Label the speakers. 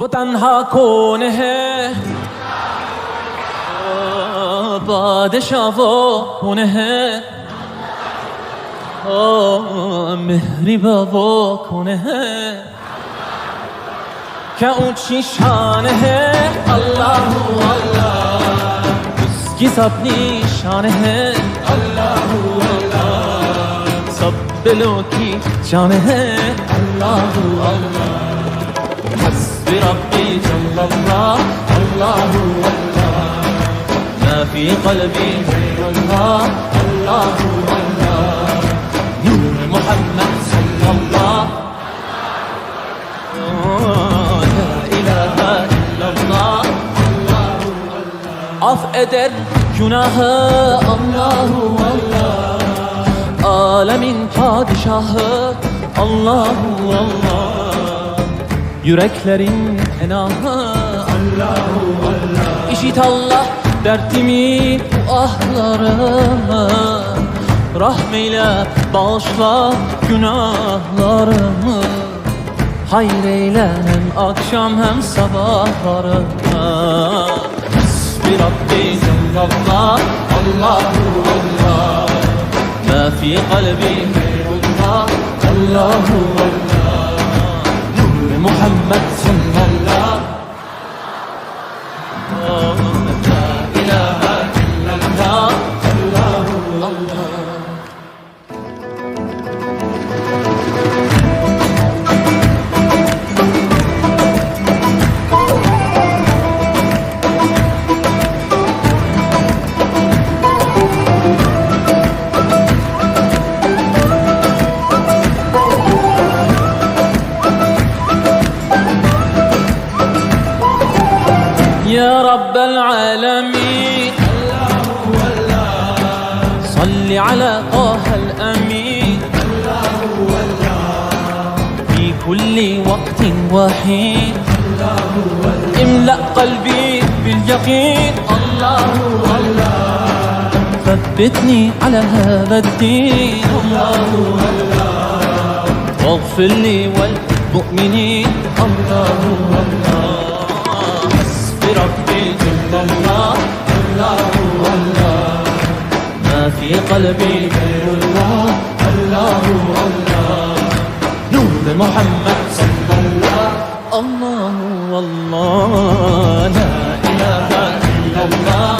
Speaker 1: वो तन्हा कौन है, बादशाह वो कौन है, मेहरबा वो कौन है, क्या ऊंची शान है। अल्लाह अल्लाह उसकी सबनी शान है। अल्लाह अल्लाह सब दिलों की जान है। अल्लाह अल्लाह हस्बी रब्बी जल्लल्लाह। अल्लाह अल्लाह मा फी क़ल्बी गैरुल्लाह। अल्लाह अल्लाह नूर मुहम्मद सल्लल्लाह। Af eder günahı Allahu Allah, alemin padişahı Allahu Allah, yüreklerin enahı Allahu Allah. İşit Allah dertimi, bu ahlarımı, rahmeyle bağışla günahlarımı, hayır eyle hem akşam hem sabahlarımı. Rabbi Cengallah. Allahu Allah ma fi qalbi gayrullah. Allahu Allah nur Muhammed sallallahu. La ilahe illallah. Allahu Allah. يا رب العالمين الله الله صل على طه الأمين الله الله في كل وقت وحين الله الله املأ قلبي باليقين الله الله ثبتني على هذا الدين الله الله واغفر لي والمؤمنين الله الله ربي جل الله. الله الله ما في قلبي غير الله. الله الله نور محمد صلى الله. الله الله لا إله إلا الله.